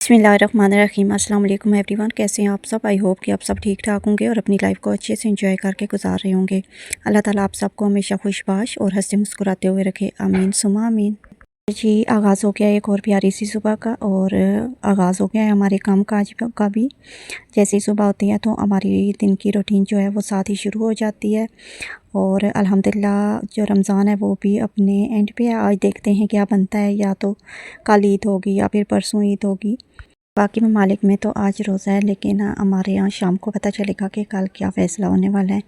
बिस्मिल्लाहिर्रहमानिर्रहीम अस्सलाम वालेकुम एवरीवन। कैसे हैं आप सब? आई होप कि आप सब ठीक ठाक होंगे और अपनी लाइफ को अच्छे से एंजॉय करके गुजार रहे होंगे। अल्लाह ताला आप सबको हमेशा खुशबाश और हंसते मुस्कुराते हुए रखे, आमीन सुमा आमीन। जी, आगाज़ हो गया एक और प्यारी सी सुबह का और आगाज़ हो गया है हमारे काम काज का भी। जैसे ही सुबह होती है तो हमारी दिन की रूटीन जो है वो साथ ही शुरू हो जाती है और अल्हम्दुलिल्लाह जो रमज़ान है वो भी अपने एंड पे है। आज देखते हैं क्या बनता है, या तो कल ईद होगी या फिर परसों ईद होगी। बाकी ममालिक में तो आज रोज़ा है, लेकिन हमारे यहाँ शाम को पता चलेगा कि कल क्या फ़ैसला होने वाला है।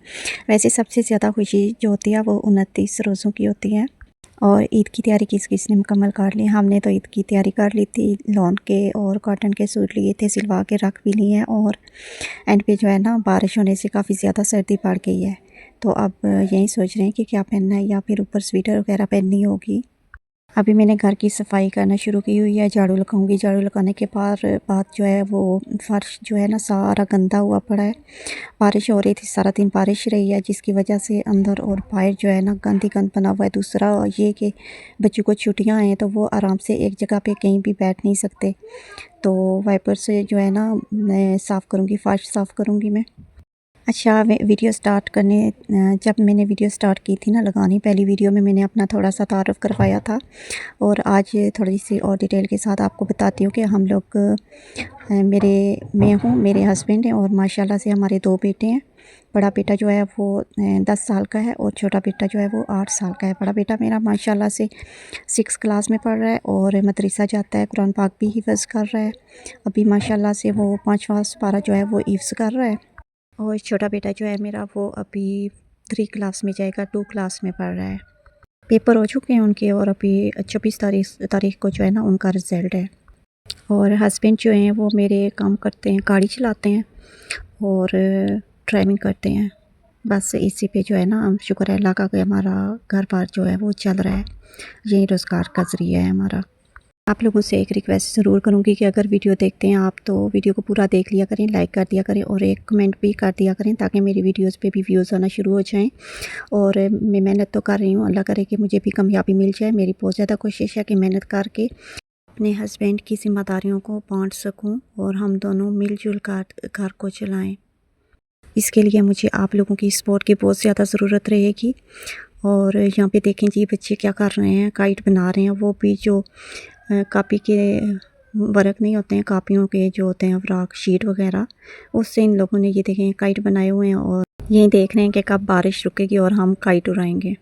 वैसे सबसे ज़्यादा खुशी जो होती है वो 29 रोज़ों की होती है। और ईद की तैयारी किस किस ने मुकम्मल कर ली? हमने तो ईद की तैयारी कर ली थी, लॉन के और कॉटन के सूट लिए थे, सिलवा के रख भी लिए हैं और एंड पे जो है ना बारिश होने से काफ़ी ज़्यादा सर्दी पड़ गई है। तो अब यही सोच रहे हैं कि क्या पहनना है, या फिर ऊपर स्वेटर वगैरह पहननी होगी। अभी मैंने घर की सफाई करना शुरू की हुई है, झाड़ू लगाऊंगी। झाड़ू लगाने के बाद जो है वो फर्श जो है ना सारा गंदा हुआ पड़ा है। बारिश हो रही थी, सारा दिन बारिश रही है, जिसकी वजह से अंदर और बाहर जो है ना गंद ही गंद बना हुआ है। दूसरा ये कि बच्चों को छुट्टियां हैं तो वो आराम से एक जगह पे कहीं भी बैठ नहीं सकते। तो वाइपर से जो है ना मैं साफ़ करूँगी, फर्श साफ़ करूँगी मैं। अच्छा, वीडियो स्टार्ट करने जब मैंने वीडियो स्टार्ट की थी ना लगानी, पहली वीडियो में मैंने अपना थोड़ा सा तारुफ़ करवाया था और आज थोड़ी सी और डिटेल के साथ आपको बताती हूँ कि हम लोग मैं हूँ, मेरे हस्बैंड हैं और माशाल्लाह से हमारे 2 बेटे हैं। बड़ा बेटा जो है वो 10 साल का है और छोटा बेटा जो है वो 8 साल का है। बड़ा बेटा मेरा माशाल्लाह से 6 क्लास में पढ़ रहा है और मदरसा जाता है, कुरान पाक भी हिफ़्ज़ कर रहा है। अभी माशाल्लाह से वो 5वां पारा जो है वो हिफ़्ज़ कर रहा है। और छोटा बेटा जो है मेरा वो अभी 3 क्लास में जाएगा, 2 क्लास में पढ़ रहा है। पेपर हो चुके हैं उनके और अभी 26 तारीख को जो है ना उनका रिज़ल्ट है। और हस्बैंड जो हैं वो मेरे काम करते हैं, गाड़ी चलाते हैं और ड्राइविंग करते हैं। बस इसी पे जो है ना हम शुक्र है अल्लाह का कि हमारा घर बार जो है वो चल रहा है। यही रोज़गार का ज़रिया है हमारा। आप लोगों से एक रिक्वेस्ट ज़रूर करूँगी कि अगर वीडियो देखते हैं आप तो वीडियो को पूरा देख लिया करें, लाइक कर दिया करें और एक कमेंट भी कर दिया करें, ताकि मेरी वीडियोस पे भी व्यूज़ आना शुरू हो जाएं। और मैं मेहनत तो कर रही हूँ, अल्लाह करे कि मुझे भी कामयाबी मिल जाए। मेरी बहुत ज़्यादा कोशिश है कि मेहनत करके अपने हस्बैंड की ज़िम्मेदारियों को बांट सकूँ और हम दोनों मिलजुल कर घर को चलाएँ। इसके लिए मुझे आप लोगों की सपोर्ट की बहुत ज़्यादा ज़रूरत रहेगी। और यहाँ पे देखें जी बच्चे क्या कर रहे हैं, काइट बना रहे हैं। वो भी जो कापी के वर्क नहीं होते हैं, कापियों के जो होते हैं अवराक शीट वगैरह, उससे इन लोगों ने ये देखें काइट बनाए हुए हैं और यही देख रहे हैं कि कब बारिश रुकेगी और हम काइट उड़ाएंगे।